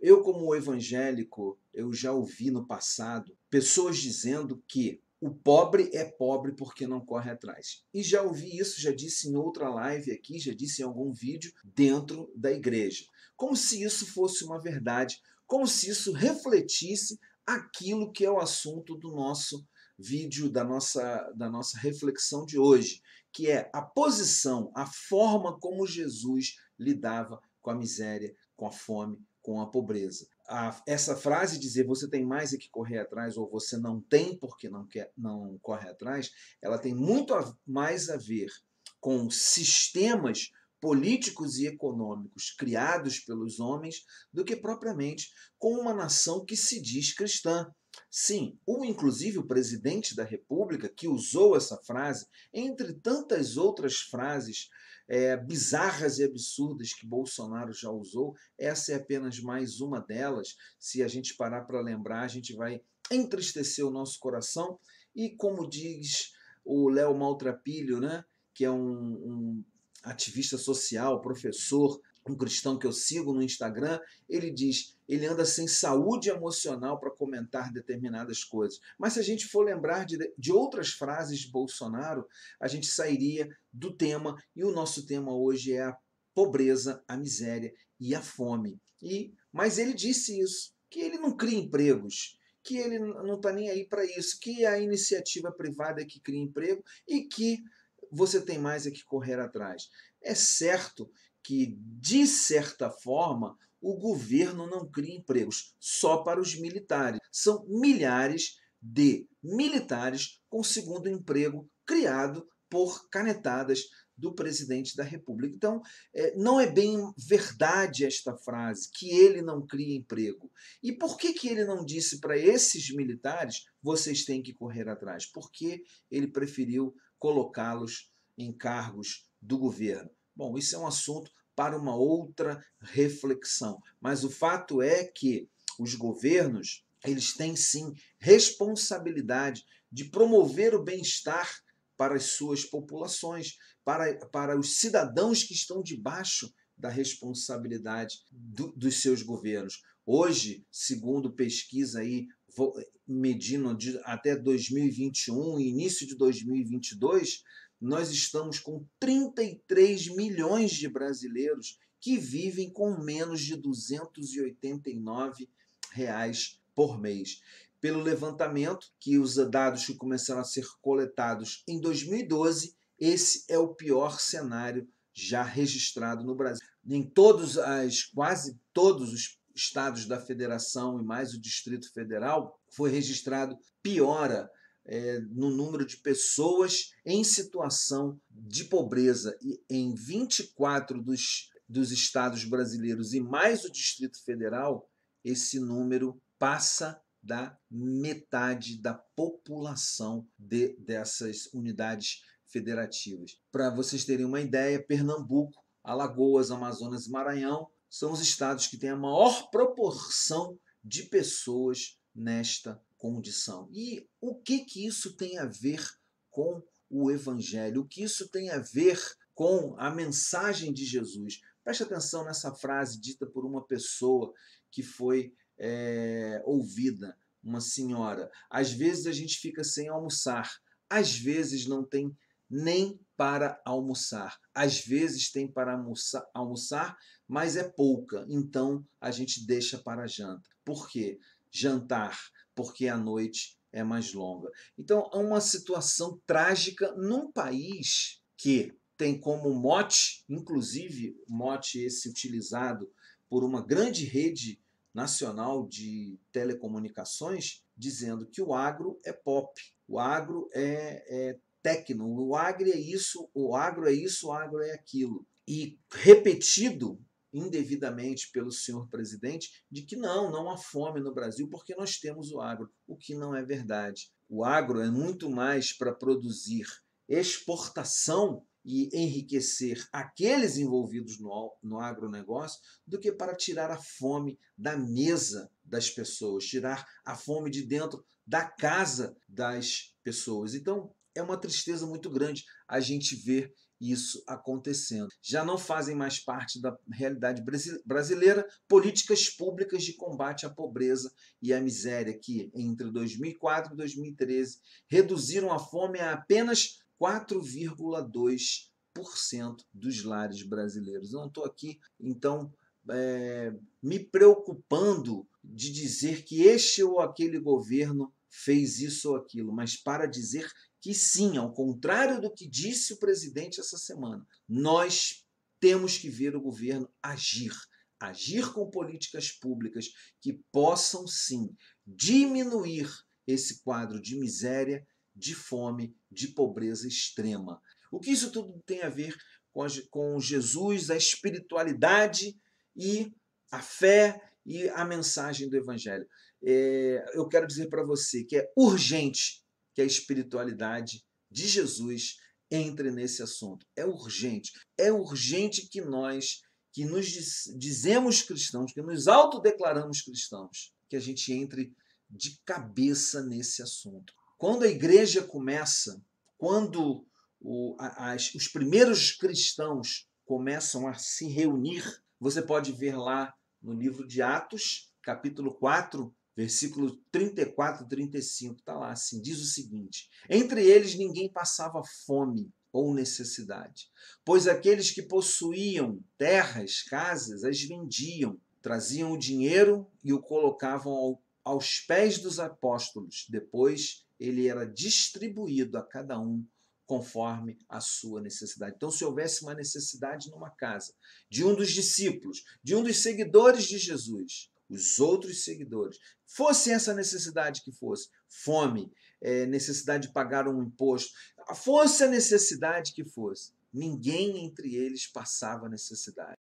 Eu, como evangélico, eu já ouvi no passado pessoas dizendo que o pobre é pobre porque não corre atrás. E já ouvi isso, já disse em outra live aqui, já disse em algum vídeo dentro da igreja. Como se isso fosse uma verdade, como se isso refletisse aquilo que é o assunto do nosso vídeo, da nossa reflexão de hoje, que é a posição, a forma como Jesus lidava com a miséria, com a fome, com a pobreza. Essa frase dizer você tem mais é que correr atrás ou você não tem porque não corre atrás, ela tem muito mais a ver com sistemas políticos e econômicos criados pelos homens do que propriamente com uma nação que se diz cristã. Sim, inclusive o presidente da República, que usou essa frase, entre tantas outras frases bizarras e absurdas que Bolsonaro já usou, essa é apenas mais uma delas. Se a gente parar para lembrar, a gente vai entristecer o nosso coração. E como diz o Léo Maltrapilho, né, que é um ativista social, professor, um cristão que eu sigo no Instagram, ele diz, ele anda sem saúde emocional para comentar determinadas coisas. Mas se a gente for lembrar de outras frases de Bolsonaro, a gente sairia do tema, e o nosso tema hoje é a pobreza, a miséria e a fome. Mas ele disse isso, que ele não cria empregos, que ele não está nem aí para isso, que a iniciativa privada é que cria emprego e que você tem mais é que correr atrás. É certo que, de certa forma, o governo não cria empregos só para os militares. São milhares de militares com segundo emprego criado por canetadas do presidente da República. Então, não é bem verdade esta frase, que ele não cria emprego. E por que ele não disse para esses militares, vocês têm que correr atrás? Porque ele preferiu colocá-los em cargos do governo. Bom, isso é um assunto para uma outra reflexão. Mas o fato é que os governos, eles têm sim responsabilidade de promover o bem-estar para as suas populações, para os cidadãos que estão debaixo da responsabilidade dos seus governos. Hoje, segundo pesquisa aí, medindo até 2021 e início de 2022, nós estamos com 33 milhões de brasileiros que vivem com menos de R$ 289 por mês. Pelo levantamento, que usa dados que começaram a ser coletados em 2012, esse é o pior cenário já registrado no Brasil. Quase todos os estados da federação e mais o Distrito Federal foi registrado piora no número de pessoas em situação de pobreza. E em 24 dos estados brasileiros e mais o Distrito Federal, esse número passa da metade da população dessas unidades federativas. Para vocês terem uma ideia, Pernambuco, Alagoas, Amazonas e Maranhão são os estados que têm a maior proporção de pessoas nesta condição. E o que isso tem a ver com o Evangelho? O que isso tem a ver com a mensagem de Jesus? Preste atenção nessa frase dita por uma pessoa que foi ouvida, uma senhora. Às vezes a gente fica sem almoçar, às vezes não tem nem para almoçar. Às vezes tem para almoçar, mas é pouca, então a gente deixa para a janta. Por quê? Jantar, porque a noite é mais longa. Então, é uma situação trágica num país que tem como mote, inclusive mote esse utilizado por uma grande rede nacional de telecomunicações, dizendo que o agro é pop, o agro é tecno, o agro é isso, o agro é isso, o agro é aquilo. E repetido indevidamente pelo senhor presidente de que não há fome no Brasil porque nós temos o agro, o que não é verdade. O agro é muito mais para produzir exportação e enriquecer aqueles envolvidos no agronegócio do que para tirar a fome da mesa das pessoas, tirar a fome de dentro da casa das pessoas. Então, é uma tristeza muito grande a gente ver isso acontecendo. Já não fazem mais parte da realidade brasileira políticas públicas de combate à pobreza e à miséria, que entre 2004 e 2013 reduziram a fome a apenas 4,2% dos lares brasileiros. Não estou aqui, então, me preocupando de dizer que este ou aquele governo fez isso ou aquilo, mas para dizer que sim, ao contrário do que disse o presidente essa semana, nós temos que ver o governo agir com políticas públicas que possam sim diminuir esse quadro de miséria, de fome, de pobreza extrema. O que isso tudo tem a ver com Jesus, a espiritualidade e a fé e a mensagem do Evangelho? Eu quero dizer para você que é urgente que a espiritualidade de Jesus entre nesse assunto. É urgente. É urgente que nós, que nos dizemos cristãos, que nos autodeclaramos cristãos, que a gente entre de cabeça nesse assunto. Quando a igreja começa, quando os primeiros cristãos começam a se reunir, você pode ver lá no livro de Atos, capítulo 4, versículo 34 e 35, está lá assim, diz o seguinte: entre eles ninguém passava fome ou necessidade, pois aqueles que possuíam terras, casas, as vendiam, traziam o dinheiro e o colocavam aos pés dos apóstolos. Depois ele era distribuído a cada um conforme a sua necessidade. Então, se houvesse uma necessidade numa casa de um dos discípulos, de um dos seguidores de Jesus, os outros seguidores, fosse essa necessidade que fosse, fome, necessidade de pagar um imposto, fosse a necessidade que fosse, ninguém entre eles passava necessidade.